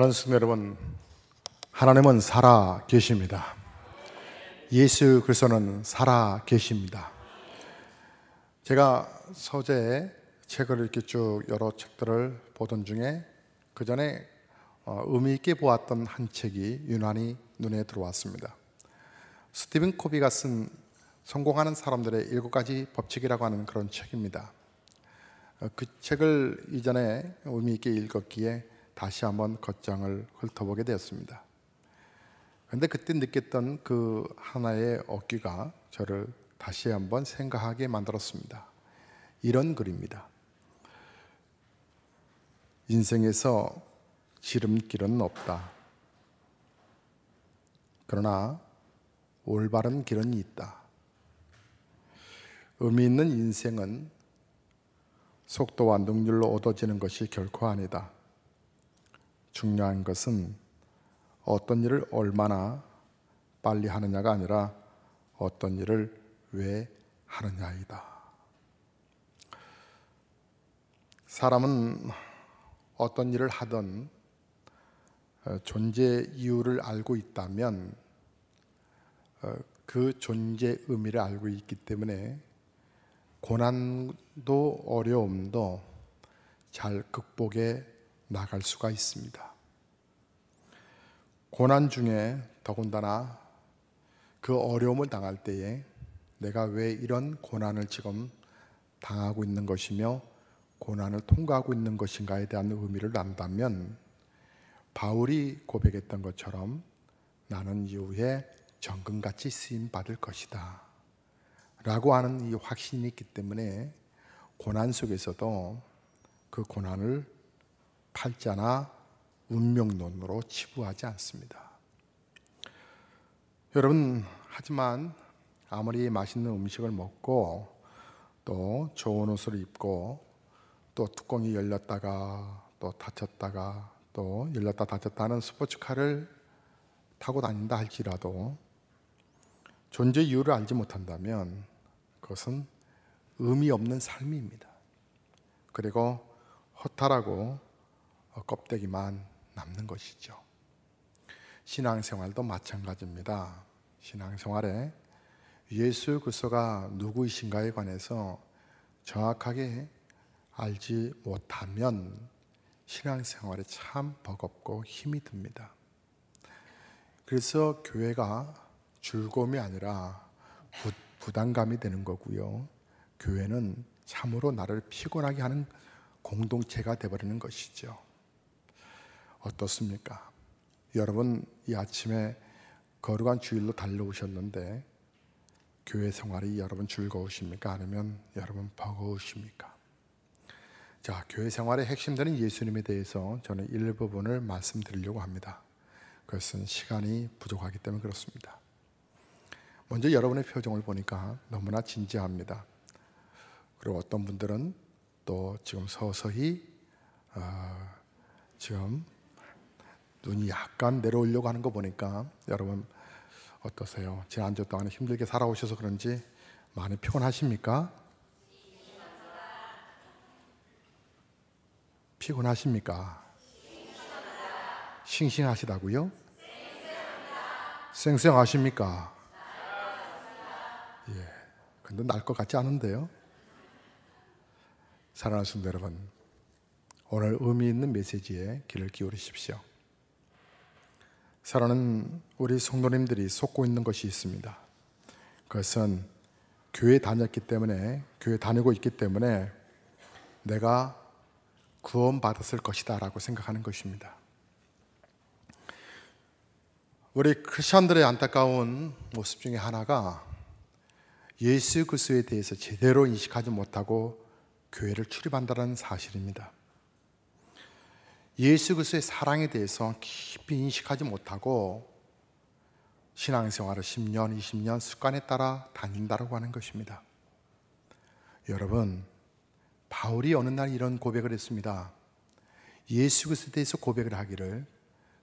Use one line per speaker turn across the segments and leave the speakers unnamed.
사랑하는 성도 여러분, 하나님은 살아 계십니다. 예수 그리스도는 살아 계십니다. 제가 서재에 책을 이렇게 쭉 여러 책들을 보던 중에 그 전에 의미 있게 보았던 한 책이 유난히 눈에 들어왔습니다. 스티븐 코비가 쓴 성공하는 사람들의 7가지 법칙이라고 하는 그런 책입니다. 그 책을 이전에 의미 있게 읽었기에 다시 한번 겉장을 훑어보게 되었습니다. 그런데 그때 느꼈던 그 하나의 어귀가 저를 다시 한번 생각하게 만들었습니다. 이런 글입니다. 인생에서 지름길은 없다. 그러나 올바른 길은 있다. 의미 있는 인생은 속도와 능률로 얻어지는 것이 결코 아니다. 중요한 것은 어떤 일을 얼마나 빨리 하느냐가 아니라 어떤 일을 왜 하느냐이다. 사람은 어떤 일을 하든 존재 이유를 알고 있다면 그 존재 의미를 알고 있기 때문에 고난도 어려움도 잘 극복해 나갈 수가 있습니다. 고난 중에 더군다나 그 어려움을 당할 때에 내가 왜 이런 고난을 지금 당하고 있는 것이며 고난을 통과하고 있는 것인가에 대한 의미를 안다면 바울이 고백했던 것처럼 나는 이후에 정금같이 쓰임받을 것이다 라고 하는 이 확신이 있기 때문에 고난 속에서도 그 고난을 팔자나 운명론으로 치부하지 않습니다. 여러분, 하지만 아무리 맛있는 음식을 먹고 또 좋은 옷을 입고 또 뚜껑이 열렸다가 또 닫혔다가 또 열렸다 닫혔다 하는 스포츠카를 타고 다닌다 할지라도 존재 이유를 알지 못한다면 그것은 의미 없는 삶입니다. 그리고 허탈하고 껍데기만 남는 것이죠. 신앙생활도 마찬가지입니다. 신앙생활에 예수 그리스도가 누구이신가에 관해서 정확하게 알지 못하면 신앙생활에 참 버겁고 힘이 듭니다. 그래서 교회가 즐거움이 아니라 부담감이 되는 거고요. 교회는 참으로 나를 피곤하게 하는 공동체가 되어버리는 것이죠. 어떻습니까? 여러분 이 아침에 거룩한 주일로 달려오셨는데 교회 생활이 여러분 즐거우십니까? 아니면 여러분 버거우십니까? 자, 교회 생활의 핵심되는 예수님에 대해서 저는 일부분을 말씀드리려고 합니다. 그것은 시간이 부족하기 때문에 그렇습니다. 먼저 여러분의 표정을 보니까 너무나 진지합니다. 그리고 어떤 분들은 또 지금 서서히 지금 눈이 약간 내려오려고 하는 거 보니까 여러분 어떠세요? 지난 한 주 동안 힘들게 살아오셔서 그런지 많이 피곤하십니까? 피곤하십니까? 싱싱하시다고요? 쌩쌩하십니까? 예, 근데 날 것 같지 않은데요? 사랑하는 성도 여러분, 오늘 의미 있는 메시지에 귀를 기울이십시오. 사랑하는 우리 성도님들이 속고 있는 것이 있습니다. 그것은 교회 다니고 있기 때문에 내가 구원받았을 것이다 라고 생각하는 것입니다. 우리 크리스천들의 안타까운 모습 중에 하나가 예수 그리스도에 대해서 제대로 인식하지 못하고 교회를 출입한다는 사실입니다. 예수 그리스도의 사랑에 대해서 깊이 인식하지 못하고 신앙생활을 10년, 20년 습관에 따라 다닌다고 하는 것입니다. 여러분, 바울이 어느 날 이런 고백을 했습니다. 예수 그리스도에 대해서 고백을 하기를,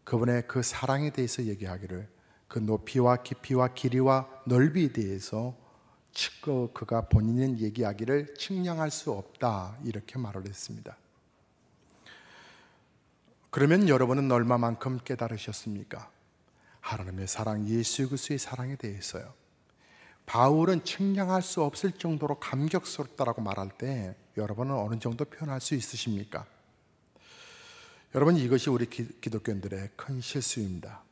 그분의 그 사랑에 대해서 얘기하기를, 그 높이와 깊이와 길이와 넓이에 대해서 그가 본인은 얘기하기를 측량할 수 없다 이렇게 말을 했습니다. 그러면 여러분은 얼마만큼 깨달으셨습니까? 하나님의 사랑, 예수 그리스도의 사랑에 대해서요. 바울은 측량할 수 없을 정도로 감격스럽다라고 말할 때 여러분은 어느 정도 표현할 수 있으십니까? 여러분, 이것이 우리 기독교인들의 큰 실수입니다.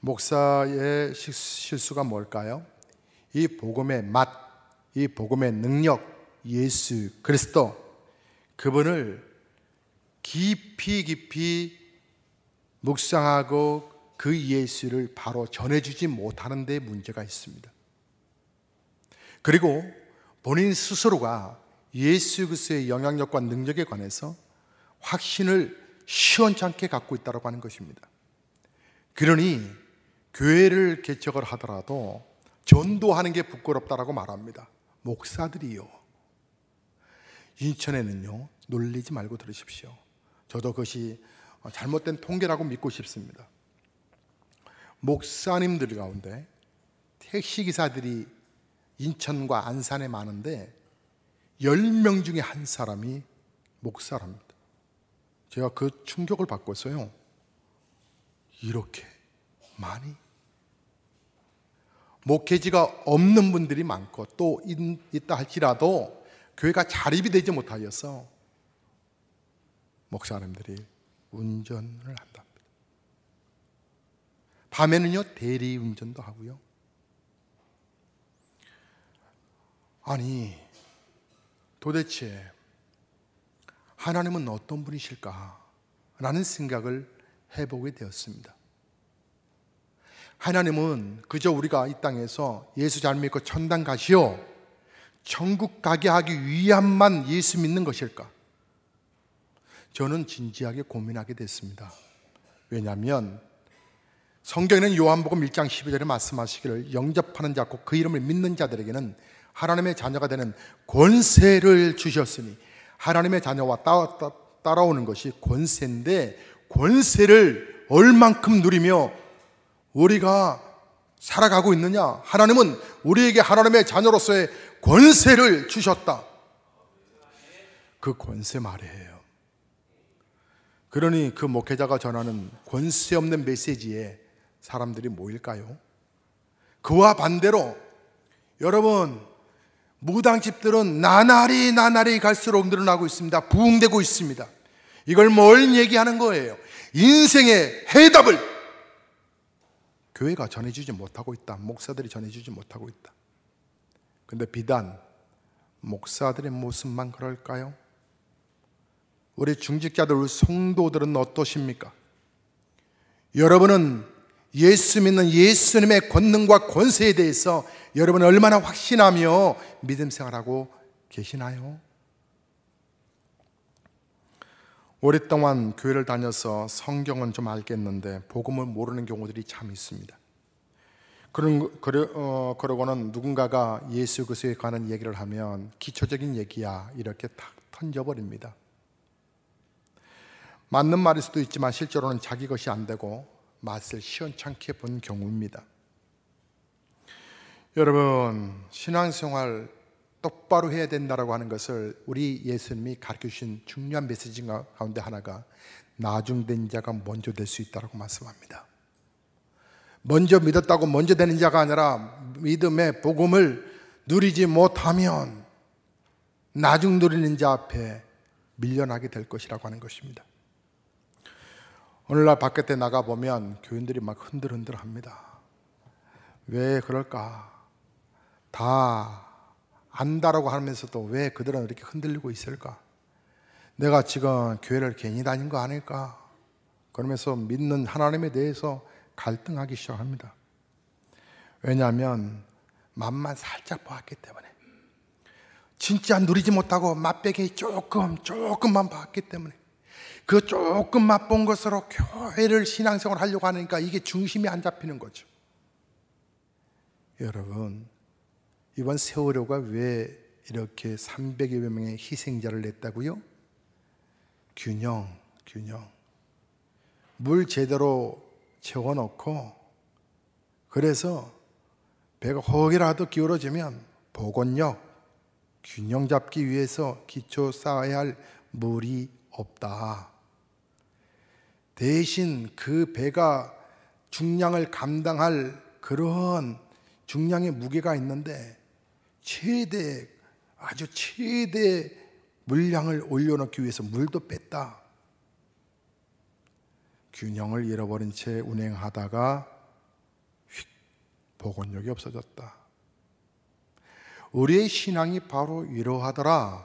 목사의 실수가 뭘까요? 이 복음의 맛, 이 복음의 능력, 예수 그리스도, 그분을 깊이 묵상하고 그 예수를 바로 전해주지 못하는 데 문제가 있습니다. 그리고 본인 스스로가 예수 그리스도의 영향력과 능력에 관해서 확신을 시원찮게 갖고 있다고 하는 것입니다. 그러니 교회를 개척을 하더라도 전도하는 게 부끄럽다라고 말합니다. 목사들이요. 인천에는요, 놀리지 말고 들으십시오. 저도 그것이 잘못된 통계라고 믿고 싶습니다. 목사님들 가운데 택시기사들이 인천과 안산에 많은데 10명 중에 한 사람이 목사랍니다. 제가 그 충격을 받고서요, 이렇게 많이 목회지가 없는 분들이 많고 또 있다 할지라도 교회가 자립이 되지 못하여서 목사님들이 운전을 한답니다. 밤에는요, 대리운전도 하고요. 아니, 도대체 하나님은 어떤 분이실까? 라는 생각을 해보게 되었습니다. 하나님은 그저 우리가 이 땅에서 예수 잘 믿고 천당 가시오, 천국 가게 하기 위함만 예수 믿는 것일까? 저는 진지하게 고민하게 됐습니다. 왜냐하면 성경에는 요한복음 1장 12절에 말씀하시기를 영접하는 자, 곧 그 이름을 믿는 자들에게는 하나님의 자녀가 되는 권세를 주셨으니, 하나님의 자녀와 따라오는 것이 권세인데, 권세를 얼만큼 누리며 우리가 살아가고 있느냐? 하나님은 우리에게 하나님의 자녀로서의 권세를 주셨다. 그 권세 말이에요. 그러니 그 목회자가 전하는 권세 없는 메시지에 사람들이 모일까요? 그와 반대로 여러분, 무당집들은 나날이 갈수록 늘어나고 있습니다. 부흥되고 있습니다. 이걸 뭘 얘기하는 거예요? 인생의 해답을 교회가 전해주지 못하고 있다. 목사들이 전해주지 못하고 있다. 근데 비단 목사들의 모습만 그럴까요? 우리 중직자들, 우리 성도들은 어떠십니까? 여러분은 예수 믿는 예수님의 권능과 권세에 대해서 여러분은 얼마나 확신하며 믿음 생활하고 계시나요? 오랫동안 교회를 다녀서 성경은 좀 알겠는데 복음을 모르는 경우들이 참 있습니다. 그러고는 누군가가 예수 그리스도에 관한 얘기를 하면 기초적인 얘기야 이렇게 탁 던져버립니다. 맞는 말일 수도 있지만 실제로는 자기 것이 안 되고 맛을 시원찮게 본 경우입니다. 여러분, 신앙생활 똑바로 해야 된다고 하는 것을 우리 예수님이 가르쳐주신 중요한 메시지 가운데 하나가 나중된 자가 먼저 될 수 있다고 말씀합니다. 먼저 믿었다고 먼저 되는 자가 아니라 믿음의 복음을 누리지 못하면 나중 누리는 자 앞에 밀려나게 될 것이라고 하는 것입니다. 오늘날 바깥에 나가보면 교인들이 막 흔들흔들 합니다. 왜 그럴까? 다 안다라고 하면서도 왜 그들은 이렇게 흔들리고 있을까? 내가 지금 교회를 괜히 다닌 거 아닐까? 그러면서 믿는 하나님에 대해서 갈등하기 시작합니다. 왜냐하면 맛만 살짝 봤기 때문에, 진짜 누리지 못하고 맛배기 조금만 봤기 때문에, 그 조금 맛본 것으로 교회를 신앙생활 하려고 하니까 이게 중심이 안 잡히는 거죠. 여러분, 이번 세월호가 왜 이렇게 300여 명의 희생자를 냈다고요? 균형. 물 제대로 채워놓고, 그래서 배가 혹이라도 기울어지면 보건력, 균형 잡기 위해서 기초 쌓아야 할 물이 없다. 대신 그 배가 중량을 감당할 그런 중량의 무게가 있는데 아주 최대 물량을 올려놓기 위해서 물도 뺐다. 균형을 잃어버린 채 운행하다가 휙 복원력이 없어졌다. 우리의 신앙이 바로 이러하더라.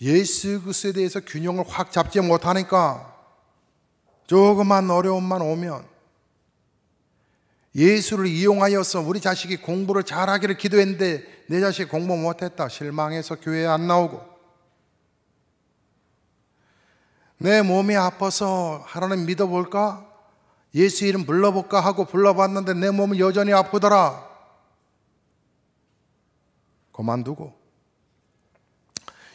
예수 그리스도에 대해서 균형을 확 잡지 못하니까 조그만 어려움만 오면 예수를 이용하여서 우리 자식이 공부를 잘하기를 기도했는데 내 자식이 공부 못했다. 실망해서 교회에 안 나오고, 내 몸이 아파서 하나님 믿어볼까? 예수 이름 불러볼까 하고 불러봤는데 내 몸은 여전히 아프더라. 그만두고,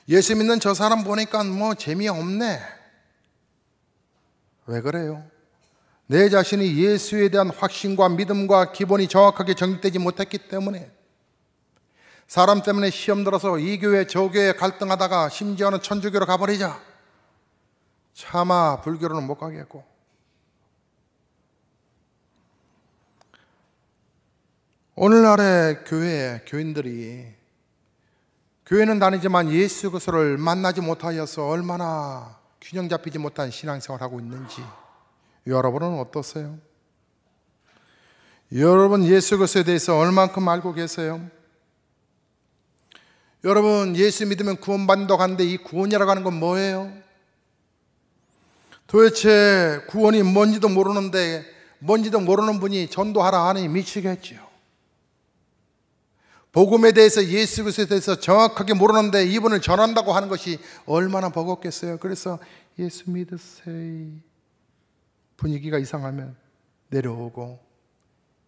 예수 믿는 저 사람 보니까 뭐 재미없네. 왜 그래요? 내 자신이 예수에 대한 확신과 믿음과 기본이 정확하게 정립되지 못했기 때문에, 사람 때문에 시험 들어서 이 교회 저 교회 갈등하다가 심지어는 천주교로 가버리자. 차마 불교로는 못 가겠고, 오늘날의 교인들이 교회는 다니지만 예수 그리스도를 만나지 못하여서 얼마나 균형 잡히지 못한 신앙생활을 하고 있는지 여러분은 어떠세요? 여러분 예수 그리스도에 대해서 얼만큼 알고 계세요? 여러분 예수 믿으면 구원받는다고 하는데 이 구원이라고 하는 건 뭐예요? 도대체 구원이 뭔지도 모르는데, 뭔지도 모르는 분이 전도하라 하니 미치겠지요. 복음에 대해서, 예수 그리스도에 대해서 정확하게 모르는데 이분을 전한다고 하는 것이 얼마나 버겁겠어요. 그래서 예수 믿으세요. 분위기가 이상하면 내려오고,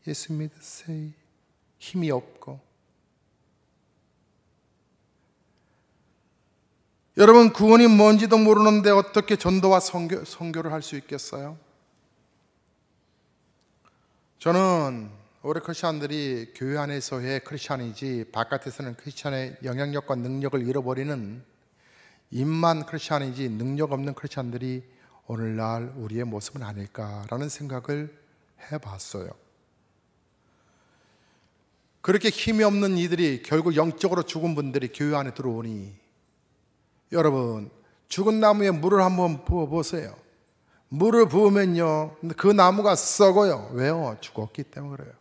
예수 믿으세요. 힘이 없고. 여러분 구원이 뭔지도 모르는데 어떻게 전도와 선교를 할 수 있겠어요? 저는 우리 크리스찬들이 교회 안에서의 크리스찬이지 바깥에서는 크리스찬의 영향력과 능력을 잃어버리는 입만 크리스찬이지 능력 없는 크리스찬들이 오늘날 우리의 모습은 아닐까라는 생각을 해봤어요. 그렇게 힘이 없는 이들이 결국 영적으로 죽은 분들이 교회 안에 들어오니, 여러분 죽은 나무에 물을 한번 부어보세요. 물을 부으면요 그 나무가 썩어요. 왜요? 죽었기 때문에 그래요.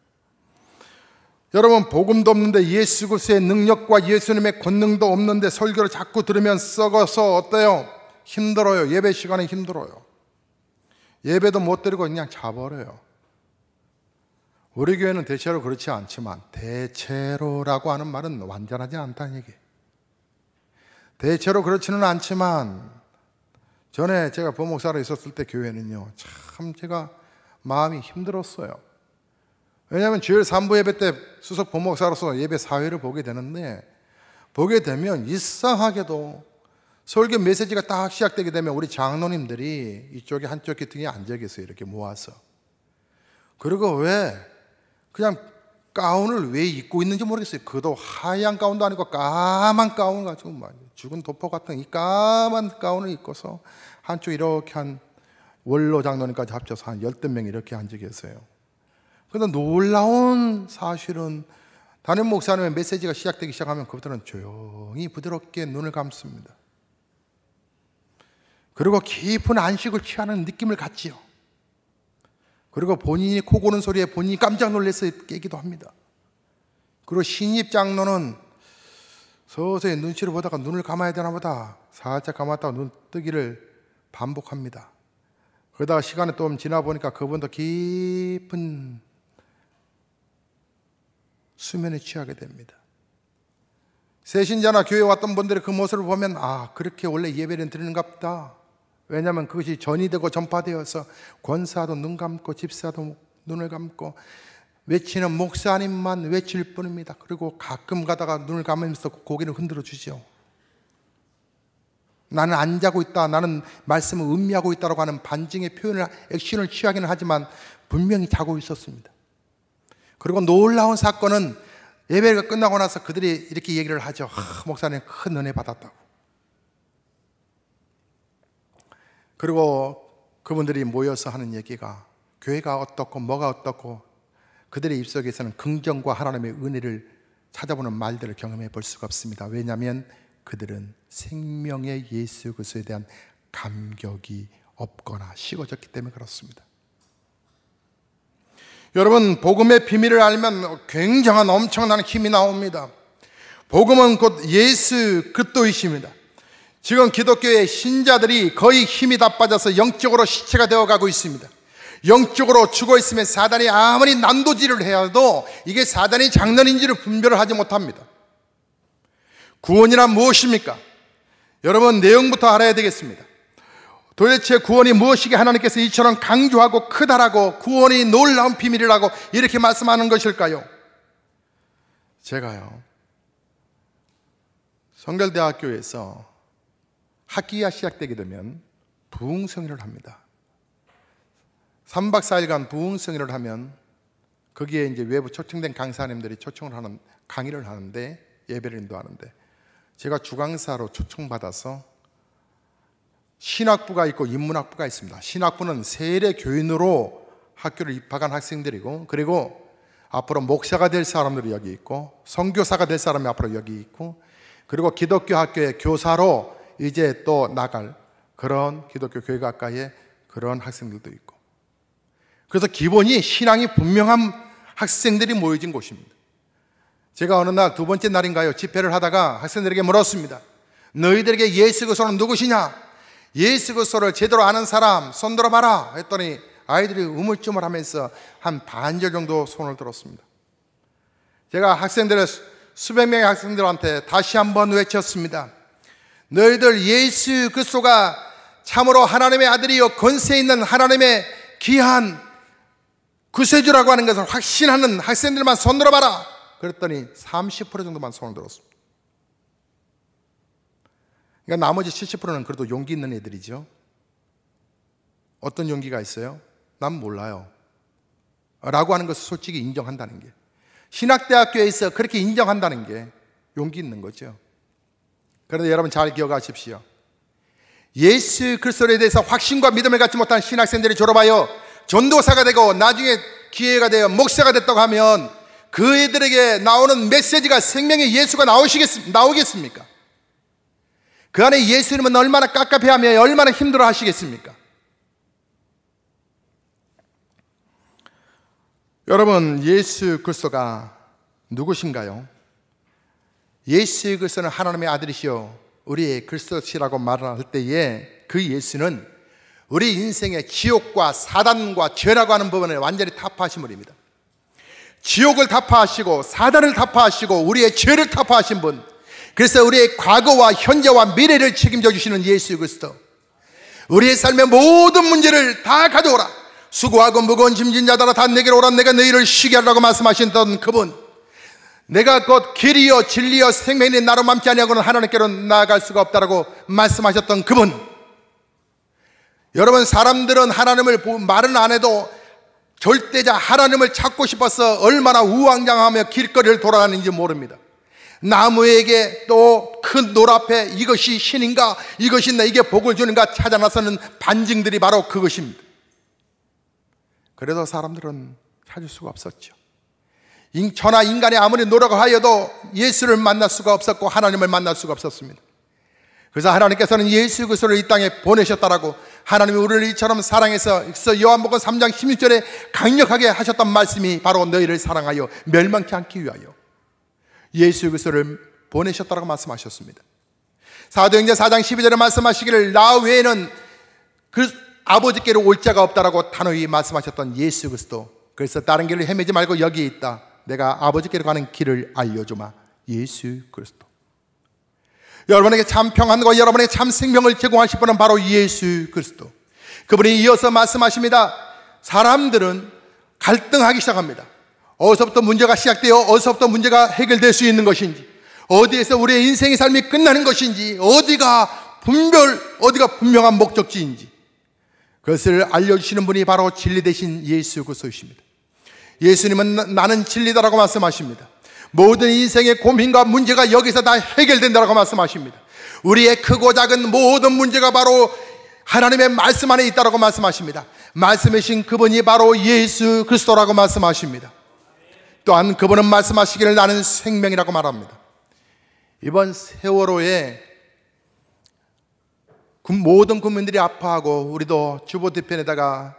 여러분 복음도 없는데 예수 그리스도의 능력과 예수님의 권능도 없는데 설교를 자꾸 들으면 썩어서 어때요? 힘들어요. 예배 시간에 힘들어요. 예배도 못 드리고 그냥 자버려요. 우리 교회는 대체로 그렇지 않지만, 대체로라고 하는 말은 완전하지 않다는 얘기예요. 대체로 그렇지는 않지만, 전에 제가 부목사로 있었을 때 교회는요 참 제가 마음이 힘들었어요. 왜냐하면 주일 3부 예배 때 수석 부목사로서 예배 사회를 보게 되는데, 보게 되면 이상하게도 설교 메시지가 딱 시작되게 되면 우리 장로님들이 이쪽에 한쪽 기둥에 앉아 계세요. 이렇게 모아서. 그리고 왜 그냥 가운을 왜 입고 있는지 모르겠어요. 그도 하얀 가운도 아니고 까만 가운을 가지고 죽은 도포 같은 이 까만 가운을 입고서 한쪽 이렇게 한 원로 장로님까지 합쳐서 한 10명 이렇게 앉아 계세요. 그런데 놀라운 사실은 담임 목사님의 메시지가 시작되기 시작하면 그분들은 조용히 부드럽게 눈을 감습니다. 그리고 깊은 안식을 취하는 느낌을 갖지요. 그리고 본인이 코 고는 소리에 본인이 깜짝 놀라서 깨기도 합니다. 그리고 신입 장로는 서서히 눈치를 보다가 눈을 감아야 되나 보다 살짝 감았다가 눈 뜨기를 반복합니다. 그러다가 시간이 좀 지나 보니까 그분도 깊은 수면에 취하게 됩니다. 새신자나 교회에 왔던 분들이 그 모습을 보면 그렇게 원래 예배를 드리는가 보다. 왜냐하면 그것이 전이 되고 전파되어서 권사도 눈 감고 집사도 눈을 감고 외치는 목사님만 외칠 뿐입니다. 그리고 가끔 가다가 눈을 감으면서 고개를 흔들어 주죠. 나는 안 자고 있다, 나는 말씀을 음미하고 있다라고 하는 반증의 표현을, 액션을 취하기는 하지만 분명히 자고 있었습니다. 그리고 놀라운 사건은 예배가 끝나고 나서 그들이 이렇게 얘기를 하죠. 목사님 큰 은혜 받았다고. 그리고 그분들이 모여서 하는 얘기가 교회가 어떻고 뭐가 어떻고 그들의 입속에서는 긍정과 하나님의 은혜를 찾아보는 말들을 경험해 볼 수가 없습니다. 왜냐하면 그들은 생명의 예수 그리스도에 대한 감격이 없거나 식어졌기 때문에 그렇습니다. 여러분, 복음의 비밀을 알면 굉장한 엄청난 힘이 나옵니다. 복음은 곧 예수 그리스도이십니다. 지금 기독교의 신자들이 거의 힘이 다 빠져서 영적으로 시체가 되어가고 있습니다. 영적으로 죽어 있으면 사단이 아무리 난도질을 해도 이게 사단이 장난인지를 분별을 하지 못합니다. 구원이란 무엇입니까? 여러분, 내용부터 알아야 되겠습니다. 도대체 구원이 무엇이기에 하나님께서 이처럼 강조하고 크다라고 구원이 놀라운 비밀이라고 이렇게 말씀하는 것일까요? 제가요, 성결대학교에서 학기가 시작되게 되면 부흥성회를 합니다. 3박 4일간 부흥성회를 하면 거기에 이제 외부 초청된 강사님들이 초청을 하는 강의를 하는데, 예배를 인도하는데, 제가 주강사로 초청받아서 신학부가 있고 인문학부가 있습니다. 신학부는 세례 교인으로 학교를 입학한 학생들이고, 그리고 앞으로 목사가 될 사람들이 여기 있고, 선교사가 될 사람이 앞으로 여기 있고, 그리고 기독교 학교의 교사로 이제 또 나갈 그런 기독교 교회학과의 그런 학생들도 있고, 그래서 기본이 신앙이 분명한 학생들이 모여진 곳입니다. 제가 어느 날 두 번째 날인가요, 집회를 하다가 학생들에게 물었습니다. 너희들에게 예수 그리스도는 누구시냐? 예수 그리스도를 제대로 아는 사람 손 들어봐라 했더니 아이들이 우물쭈물하면서 한 반절 정도 손을 들었습니다. 제가 학생들의 수백 명의 학생들한테 다시 한번 외쳤습니다. 너희들 예수 그리스도가 참으로 하나님의 아들이요 권세 있는 하나님의 귀한 구세주라고 하는 것을 확신하는 학생들만 손 들어봐라. 그랬더니 30% 정도만 손을 들었습니다. 그러니까 나머지 70%는 그래도 용기 있는 애들이죠. 어떤 용기가 있어요? 난 몰라요 라고 하는 것을 솔직히 인정한다는 게, 신학대학교에서 그렇게 인정한다는 게 용기 있는 거죠. 그런데 여러분 잘 기억하십시오. 예수 그리스도에 대해서 확신과 믿음을 갖지 못한 신학생들이 졸업하여 전도사가 되고 나중에 기회가 되어 목사가 됐다고 하면 그 애들에게 나오는 메시지가 생명의 예수가 나오겠습니까? 그 안에 예수님은 얼마나 깝깝해하며 얼마나 힘들어 하시겠습니까? 여러분, 예수 그리스도가 누구신가요? 예수 그리스도는 하나님의 아들이시요 우리의 그리스도시라고 말할 때에 그 예수는 우리 인생의 지옥과 사단과 죄라고 하는 부분을 완전히 타파하신 분입니다. 지옥을 타파하시고 사단을 타파하시고 우리의 죄를 타파하신 분, 그래서 우리의 과거와 현재와 미래를 책임져 주시는 예수 그리스도, 우리의 삶의 모든 문제를 다 가져오라, 수고하고 무거운 짐진 자들아 다 내게로 오라, 내가 너희를 쉬게 하라고 말씀하셨던 그분, 내가 곧 길이요 진리요 생명이 나로 맘지 아니하고는 하나님께로 나아갈 수가 없다라고 말씀하셨던 그분. 여러분, 사람들은 하나님을 말은 안 해도 절대자 하나님을 찾고 싶어서 얼마나 우왕좌왕하며 길거리를 돌아다니는지 모릅니다. 나무에게 또 큰 돌 앞에 이것이 신인가, 이것이 나에게 복을 주는가 찾아 나서는 반증들이 바로 그것입니다. 그래도 사람들은 찾을 수가 없었죠. 천하 인간이 아무리 노력을 하여도 예수를 만날 수가 없었고 하나님을 만날 수가 없었습니다. 그래서 하나님께서는 예수 그리스도를 이 땅에 보내셨다라고, 하나님이 우리를 이처럼 사랑해서 요한복음 3장 16절에 강력하게 하셨던 말씀이 바로 너희를 사랑하여 멸망치 않기 위하여 예수 그리스도를 보내셨다라고 말씀하셨습니다. 사도행전 4장 12절에 말씀하시기를 나 외에는 그 아버지께로 올 자가 없다라고 단호히 말씀하셨던 예수 그리스도. 그래서 다른 길을 헤매지 말고 여기 있다, 내가 아버지께로 가는 길을 알려주마, 예수 그리스도. 여러분에게 참 평안과 여러분에게 참 생명을 제공하실 분은 바로 예수 그리스도. 그분이 이어서 말씀하십니다. 사람들은 갈등하기 시작합니다. 어디서부터 문제가 시작되어 어디서부터 문제가 해결될 수 있는 것인지, 어디에서 우리의 인생의 삶이 끝나는 것인지, 어디가 분명한 목적지인지, 그것을 알려주시는 분이 바로 진리 되신 예수 그리스도이십니다. 예수님은 나는 진리다라고 말씀하십니다. 모든 인생의 고민과 문제가 여기서 다 해결된다라고 말씀하십니다. 우리의 크고 작은 모든 문제가 바로 하나님의 말씀 안에 있다라고 말씀하십니다. 말씀이신 그분이 바로 예수 그리스도라고 말씀하십니다. 또한 그분은 말씀하시기를 나는 생명이라고 말합니다. 이번 세월호에 모든 국민들이 아파하고 우리도 주보 뒤편에다가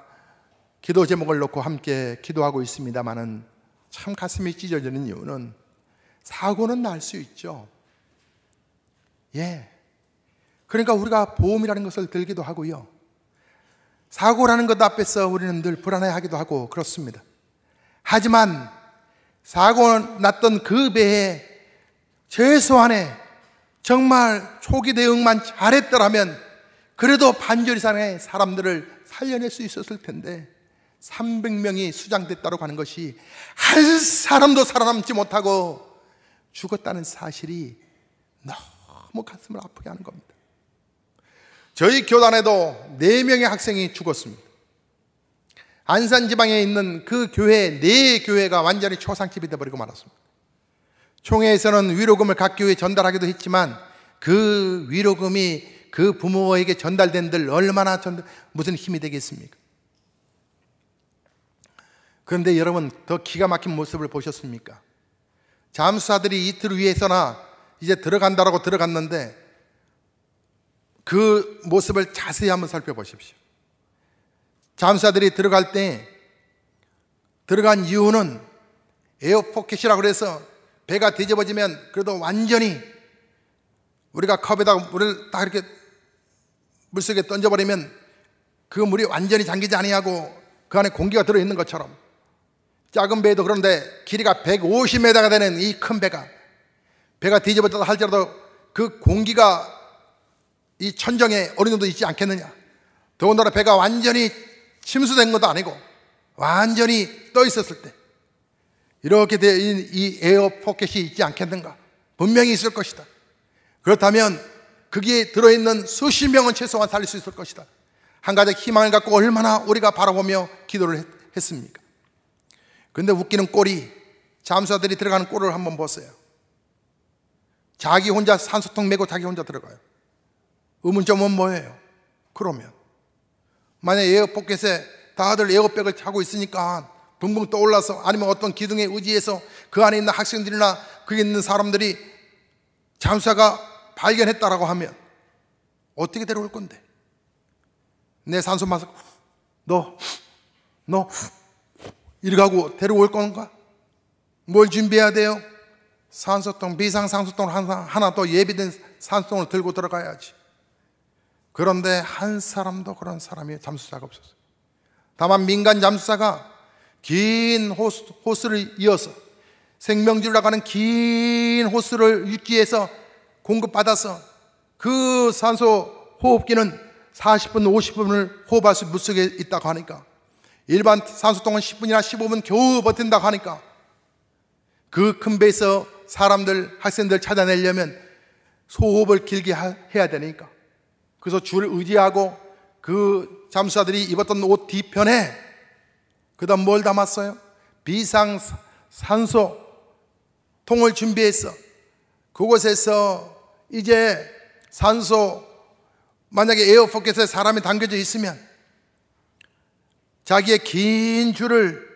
기도 제목을 놓고 함께 기도하고 있습니다만은 참 가슴이 찢어지는 이유는 사고는 날 수 있죠. 그러니까 우리가 보험이라는 것을 들기도 하고요. 사고라는 것 앞에서 우리는 늘 불안해하기도 하고 그렇습니다. 하지만 사고 났던 그 배에 최소한의 정말 초기 대응만 잘했더라면 그래도 반절 이상의 사람들을 살려낼 수 있었을 텐데 300명이 수장됐다고 하는 것이 한 사람도 살아남지 못하고 죽었다는 사실이 너무 가슴을 아프게 하는 겁니다. 저희 교단에도 4명의 학생이 죽었습니다. 안산 지방에 있는 그 교회 4교회가 완전히 초상집이 되어버리고 말았습니다. 총회에서는 위로금을 각 교회에 전달하기도 했지만 그 위로금이 그 부모에게 전달된들 얼마나 무슨 힘이 되겠습니까? 그런데 여러분 더 기가 막힌 모습을 보셨습니까? 잠수사들이 이틀 위해서나 이제 들어간다라고 들어갔는데 그 모습을 자세히 한번 살펴보십시오. 잠수사들이 들어갈 때 들어간 이유는 에어포켓이라고 그래서 배가 뒤집어지면 그래도 완전히 우리가 컵에다가 물을 딱 이렇게 물속에 던져버리면 그 물이 완전히 잠기지 아니하고 그 안에 공기가 들어있는 것처럼 작은 배도 그런데 길이가 150m가 되는 이 큰 배가 뒤집어졌다 할지라도 그 공기가 이 천정에 어느 정도 있지 않겠느냐. 더군다나 배가 완전히 침수된 것도 아니고 완전히 떠 있었을 때 이렇게 된 이 에어포켓이 있지 않겠는가. 분명히 있을 것이다. 그렇다면 거기에 들어있는 수십 명은 최소한 살릴 수 있을 것이다. 한 가지 희망을 갖고 얼마나 우리가 바라보며 기도를 했습니까? 그런데 웃기는 꼴이 잠수사들이 들어가는 꼴을 한번 보세요. 자기 혼자 산소통 메고 자기 혼자 들어가요. 의문점은 뭐예요? 그러면 만약에 에어포켓에 다들 에어백을 차고 있으니까 붕붕 떠올라서 아니면 어떤 기둥에 의지해서 그 안에 있는 학생들이나 거기 있는 사람들이 잠수사가 발견했다라고 하면 어떻게 데려올 건데? 내 산소 마스크 너 이렇게 하고 데려올 건가? 뭘 준비해야 돼요? 산소통, 비상산소통을 하나 더 예비된 산소통을 들고 들어가야지. 그런데 한 사람도 그런 사람이 잠수사가 없었어요. 다만 민간 잠수사가 긴 호스를 이어서 생명줄이라고 하는 긴 호스를 육지에서 공급받아서 그 산소 호흡기는 40분, 50분을 호흡할 수 물속에 있다고 하니까 일반 산소통은 10분이나 15분 겨우 버틴다고 하니까 그 큰 배에서 사람들, 학생들 찾아내려면 소호흡을 길게 해야 되니까 그래서 줄을 의지하고 그 잠수사들이 입었던 옷 뒤편에 그 다음 뭘 담았어요? 비상산소 통을 준비해서 그곳에서 이제 산소 만약에 에어포켓에 사람이 담겨져 있으면 자기의 긴 줄을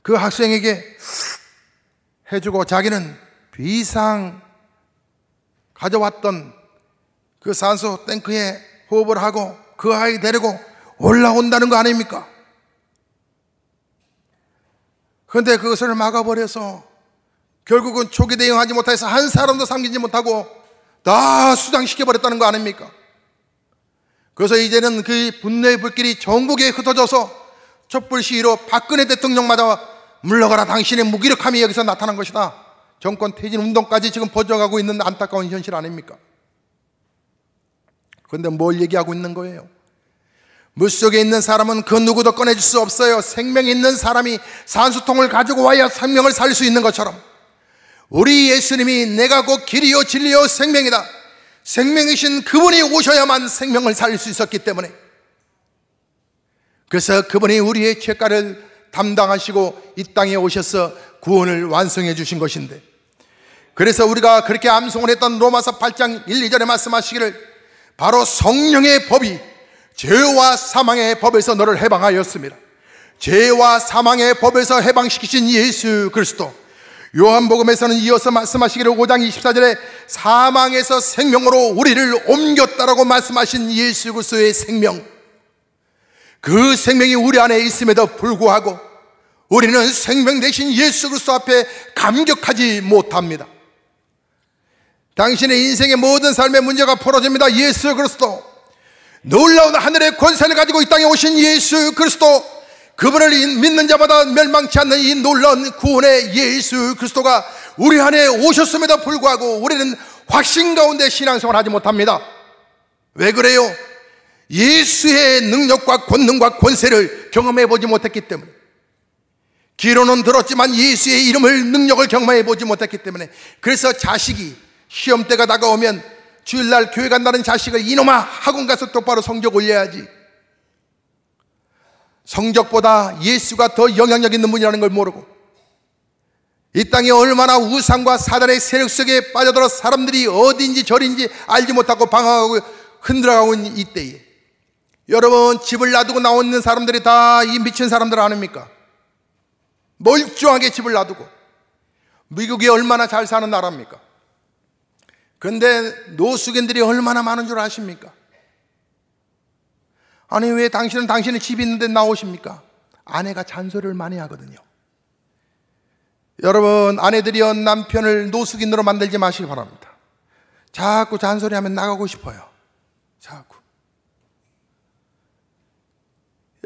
그 학생에게 해주고 자기는 비상 가져왔던 그 산소 탱크에 호흡을 하고 그 아이 데리고 올라온다는 거 아닙니까? 그런데 그것을 막아버려서 결국은 초기 대응하지 못해서 한 사람도 삼기지 못하고 다 수장시켜버렸다는 거 아닙니까? 그래서 이제는 그 분노의 불길이 전국에 흩어져서 촛불 시위로 박근혜 대통령마저 물러가라 당신의 무기력함이 여기서 나타난 것이다. 정권 퇴진 운동까지 지금 번져가고 있는 안타까운 현실 아닙니까? 그런데 뭘 얘기하고 있는 거예요? 물속에 있는 사람은 그 누구도 꺼내줄 수 없어요. 생명이 있는 사람이 산수통을 가지고 와야 생명을 살릴 수 있는 것처럼 우리 예수님이 내가 곧 길이요 진리요 생명이다. 생명이신 그분이 오셔야만 생명을 살릴 수 있었기 때문에 그래서 그분이 우리의 죄가를 담당하시고 이 땅에 오셔서 구원을 완성해 주신 것인데 그래서 우리가 그렇게 암송을 했던 로마서 8장 1, 2절에 말씀하시기를 바로 성령의 법이 죄와 사망의 법에서 너를 해방하였습니다. 죄와 사망의 법에서 해방시키신 예수 그리스도, 요한복음에서는 이어서 말씀하시기를 5장 24절에 사망에서 생명으로 우리를 옮겼다라고 말씀하신 예수 그리스도의 생명, 그 생명이 우리 안에 있음에도 불구하고 우리는 생명 대신 예수 그리스도 앞에 감격하지 못합니다. 당신의 인생의 모든 삶의 문제가 풀어집니다. 예수 그리스도, 놀라운 하늘의 권세를 가지고 이 땅에 오신 예수 그리스도, 그분을 믿는 자마다 멸망치 않는 이 놀라운 구원의 예수 그리스도가 우리 안에 오셨음에도 불구하고 우리는 확신 가운데 신앙생활을 하지 못합니다. 왜 그래요? 예수의 능력과 권능과 권세를 경험해 보지 못했기 때문에, 귀로는 들었지만 예수의 이름을, 능력을 경험해 보지 못했기 때문에, 그래서 자식이 시험때가 다가오면 주일날 교회 간다는 자식을 이놈아 학원 가서 똑바로 성적 올려야지, 성적보다 예수가 더 영향력 있는 분이라는 걸 모르고 이 땅에 얼마나 우상과 사단의 세력 속에 빠져들어 사람들이 어디인지 저리인지 알지 못하고 방황하고 흔들어가고 있는 이때에, 여러분, 집을 놔두고 나오는 사람들이 다 이 미친 사람들 아닙니까? 멀쩡하게 집을 놔두고. 미국이 얼마나 잘 사는 나라입니까? 그런데 노숙인들이 얼마나 많은 줄 아십니까? 아니, 왜 당신은 당신의 집이 있는데 나오십니까? 아내가 잔소리를 많이 하거든요. 여러분, 아내들이여 남편을 노숙인으로 만들지 마시기 바랍니다. 자꾸 잔소리하면 나가고 싶어요. 자꾸.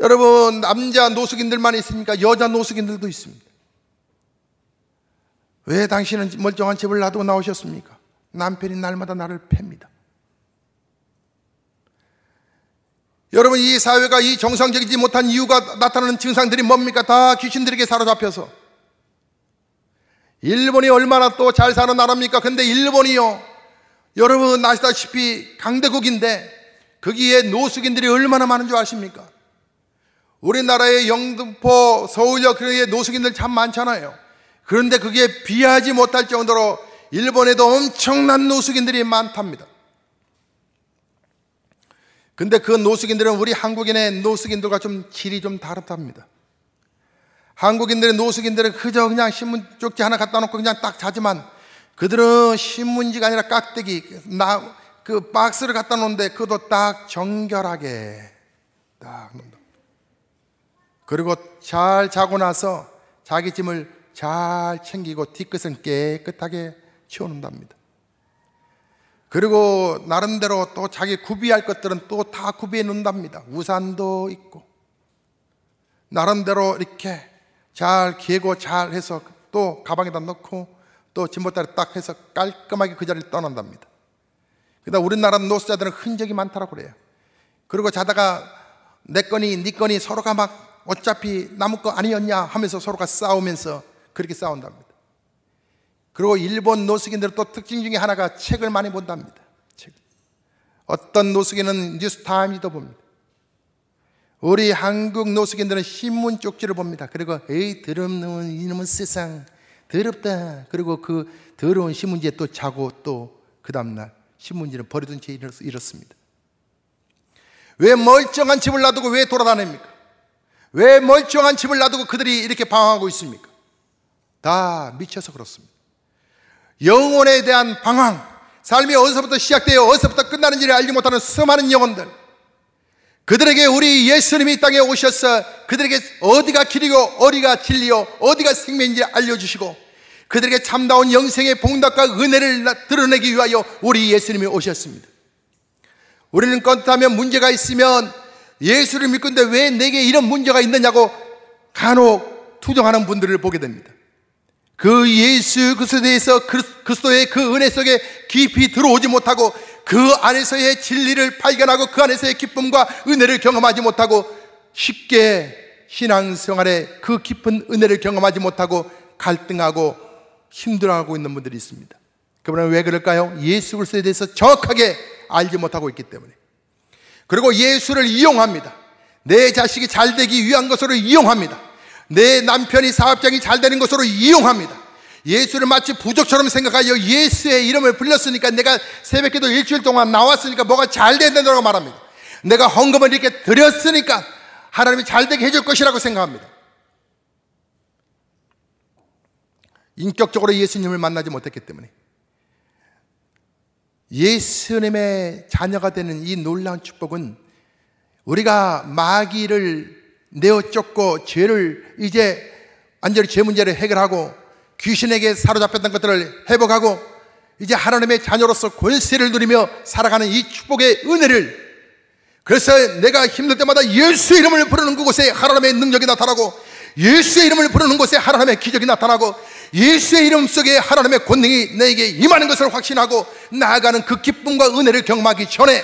여러분, 남자 노숙인들만 있습니까? 여자 노숙인들도 있습니다. 왜 당신은 멀쩡한 집을 놔두고 나오셨습니까? 남편이 날마다 나를 팹니다. 여러분, 이 사회가 이 정상적이지 못한 이유가 나타나는 증상들이 뭡니까? 다 귀신들에게 사로잡혀서. 일본이 얼마나 또 잘 사는 나라입니까? 근데 일본이요, 여러분 아시다시피 강대국인데 거기에 노숙인들이 얼마나 많은 줄 아십니까? 우리나라의 영등포, 서울역 그에 노숙인들 참 많잖아요. 그런데 그게 비하지 못할 정도로 일본에도 엄청난 노숙인들이 많답니다. 근데 그 노숙인들은 우리 한국인의 노숙인들과 좀 질이 좀 다르답니다. 한국인들의 노숙인들은 그저 그냥 신문 쪽지 하나 갖다 놓고 그냥 딱 자지만, 그들은 신문지가 아니라 깍대기, 그 박스를 갖다 놓는데 그것도 딱 정결하게 딱 놓는다. 그리고 잘 자고 나서 자기 짐을 잘 챙기고 뒤끝은 깨끗하게 치워놓는답니다. 그리고 나름대로 또 자기 구비할 것들은 또 다 구비해 놓는답니다. 우산도 있고 나름대로 이렇게 잘 개고 잘 해서 또 가방에다 넣고 또 짐보따리 딱 해서 깔끔하게 그 자리를 떠난답니다. 그러다 우리나라 노숙자들은 흔적이 많다고 그래요. 그리고 자다가 내 거니 네 거니 서로가 막 어차피 남의 거 아니었냐 하면서 서로가 싸우면서 그렇게 싸운답니다. 그리고 일본 노숙인들은 또 특징 중에 하나가 책을 많이 본답니다. 책. 어떤 노숙인은 뉴스타임즈도 봅니다. 우리 한국 노숙인들은 신문 쪽지를 봅니다. 그리고 에이 더럽는 이놈은 세상 더럽다. 그리고 그 더러운 신문지에 또 자고 또 그 다음날 신문지를 버려둔 채 이렇습니다. 왜 멀쩡한 집을 놔두고 왜 돌아다닙니까? 왜 멀쩡한 집을 놔두고 그들이 이렇게 방황하고 있습니까? 다 미쳐서 그렇습니다. 영혼에 대한 방황, 삶이 어디서부터 시작되어 어디서부터 끝나는지를 알지 못하는 수많은 영혼들, 그들에게 우리 예수님이 이 땅에 오셔서 그들에게 어디가 길이고 어디가 진리요 어디가 생명인지 알려주시고 그들에게 참다운 영생의 복락과 은혜를 드러내기 위하여 우리 예수님이 오셨습니다. 우리는 껐다면 문제가 있으면 예수를 믿고 있는데 왜 내게 이런 문제가 있느냐고 간혹 투정하는 분들을 보게 됩니다. 그 예수 그리스도에 대해서 그리스도의 그 은혜 속에 깊이 들어오지 못하고 그 안에서의 진리를 발견하고 그 안에서의 기쁨과 은혜를 경험하지 못하고 쉽게 신앙생활에 그 깊은 은혜를 경험하지 못하고 갈등하고 힘들어하고 있는 분들이 있습니다. 그분은 왜 그럴까요? 예수 그리스도에 대해서 정확하게 알지 못하고 있기 때문에. 그리고 예수를 이용합니다. 내 자식이 잘 되기 위한 것으로 이용합니다. 내 남편이 사업장이 잘 되는 것으로 이용합니다. 예수를 마치 부족처럼 생각하여 예수의 이름을 불렀으니까 내가 새벽기도 일주일 동안 나왔으니까 뭐가 잘 된다고 말합니다. 내가 헌금을 이렇게 드렸으니까 하나님이 잘되게 해줄 것이라고 생각합니다. 인격적으로 예수님을 만나지 못했기 때문에 예수님의 자녀가 되는 이 놀라운 축복은 우리가 마귀를 내어 쫓고 죄를 이제 완전히 죄 문제를 해결하고 귀신에게 사로잡혔던 것들을 회복하고 이제 하나님의 자녀로서 권세를 누리며 살아가는 이 축복의 은혜를, 그래서 내가 힘들 때마다 예수의 이름을 부르는 그곳에 하나님의 능력이 나타나고 예수의 이름을 부르는 곳에 하나님의 기적이 나타나고 예수의 이름 속에 하나님의 권능이 내게 임하는 것을 확신하고 나아가는 그 기쁨과 은혜를 경험하기 전에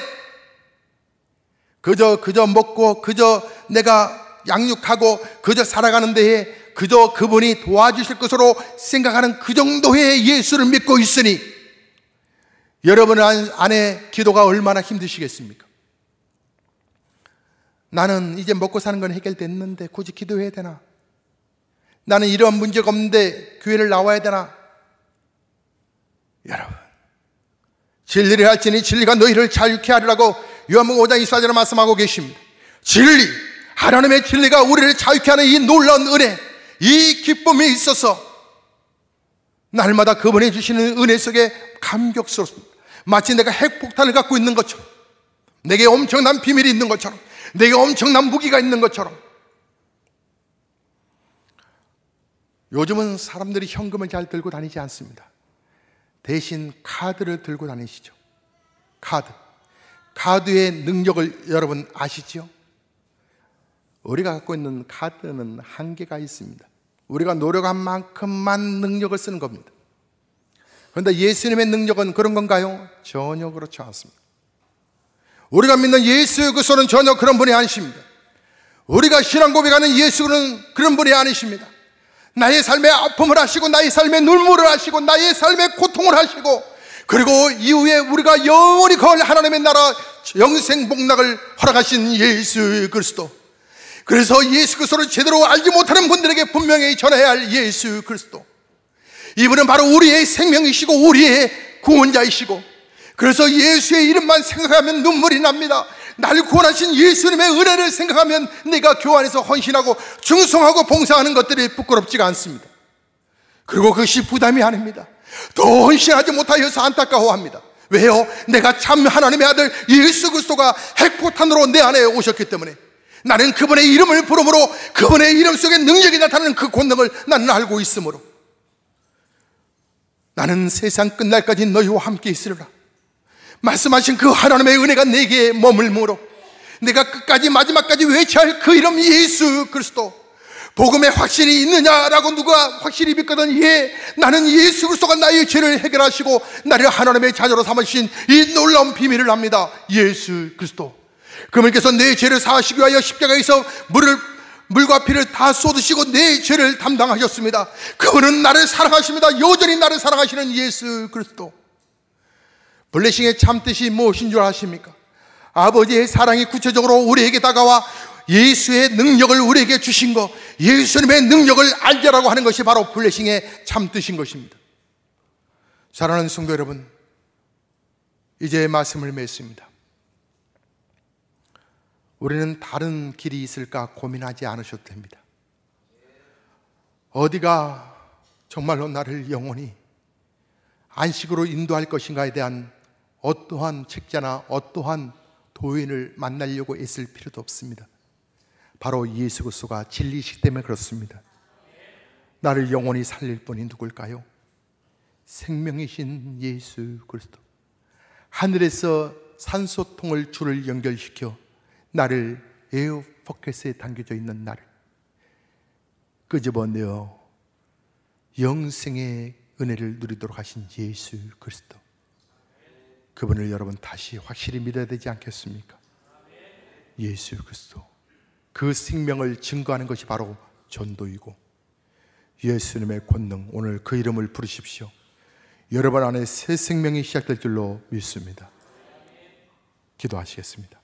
그저 먹고 그저 내가 양육하고 그저 살아가는 데에 그저 그분이 도와주실 것으로 생각하는 그 정도의 예수를 믿고 있으니 여러분 안에 기도가 얼마나 힘드시겠습니까? 나는 이제 먹고 사는 건 해결됐는데 굳이 기도해야 되나? 나는 이러한 문제가 없는데 교회를 나와야 되나? 여러분, 진리를 할지니 진리가 너희를 자유케 하리라고 요한복음 5장 24절에 말씀하고 계십니다. 진리, 하나님의 진리가 우리를 자유케 하는 이 놀라운 은혜, 이 기쁨이 있어서 날마다 그분이 주시는 은혜 속에 감격스럽습니다. 마치 내가 핵폭탄을 갖고 있는 것처럼, 내게 엄청난 비밀이 있는 것처럼, 내게 엄청난 무기가 있는 것처럼. 요즘은 사람들이 현금을 잘 들고 다니지 않습니다. 대신 카드를 들고 다니시죠. 카드의 능력을 여러분 아시죠? 우리가 갖고 있는 카드는 한계가 있습니다. 우리가 노력한 만큼만 능력을 쓰는 겁니다. 그런데 예수님의 능력은 그런 건가요? 전혀 그렇지 않습니다. 우리가 믿는 예수 그리스도는 전혀 그런 분이 아니십니다. 우리가 신앙 고백하는 예수는 그런 분이 아니십니다. 나의 삶의 아픔을 하시고 나의 삶의 눈물을 하시고 나의 삶의 고통을 하시고 그리고 이후에 우리가 영원히 거할 하나님의 나라 영생 복락을 허락하신 예수 그리스도. 그래서 예수 그리스도를 제대로 알지 못하는 분들에게 분명히 전해야 할 예수 그리스도. 이분은 바로 우리의 생명이시고 우리의 구원자이시고, 그래서 예수의 이름만 생각하면 눈물이 납니다. 나를 구원하신 예수님의 은혜를 생각하면 내가 교회 안에서 헌신하고 충성하고 봉사하는 것들이 부끄럽지가 않습니다. 그리고 그것이 부담이 아닙니다. 더 헌신하지 못하여서 안타까워합니다. 왜요? 내가 참 하나님의 아들 예수 그리스도가 핵폭탄으로 내 안에 오셨기 때문에 나는 그분의 이름을 부르므로 그분의 이름 속에 능력이 나타나는 그 권능을 나는 알고 있으므로 나는 세상 끝날까지 너희와 함께 있으리라 말씀하신 그 하나님의 은혜가 내게 머물므로 내가 끝까지 마지막까지 외쳐야 할 그 이름 예수 그리스도. 복음에 확신이 있느냐라고 누가 확실히 믿거든, 예, 나는 예수 그리스도가 나의 죄를 해결하시고 나를 하나님의 자녀로 삼으신 이 놀라운 비밀을 압니다. 예수 그리스도. 그분께서 내 죄를 사하시기 위하여 십자가에서 물과 피를 다 쏟으시고 내 죄를 담당하셨습니다. 그분은 나를 사랑하십니다. 여전히 나를 사랑하시는 예수 그리스도. 블레싱의 참뜻이 무엇인 줄 아십니까? 아버지의 사랑이 구체적으로 우리에게 다가와 예수의 능력을 우리에게 주신 것, 예수님의 능력을 알자라고 하는 것이 바로 블레싱의 참뜻인 것입니다. 사랑하는 성도 여러분, 이제 말씀을 맺습니다. 우리는 다른 길이 있을까 고민하지 않으셔도 됩니다. 어디가 정말로 나를 영원히 안식으로 인도할 것인가에 대한 어떠한 책자나 어떠한 도인을 만나려고 애쓸 필요도 없습니다. 바로 예수 그리스도가 진리이시기 때문에 그렇습니다. 나를 영원히 살릴 분이 누굴까요? 생명이신 예수 그리스도. 하늘에서 산소통을 줄을 연결시켜 나를 에어 포켓에 담겨져 있는 나를 끄집어내어 영생의 은혜를 누리도록 하신 예수 그리스도. 그분을 여러분 다시 확실히 믿어야 되지 않겠습니까? 예수 그리스도. 그 생명을 증거하는 것이 바로 전도이고 예수님의 권능, 오늘 그 이름을 부르십시오. 여러분 안에 새 생명이 시작될 줄로 믿습니다. 기도하시겠습니다.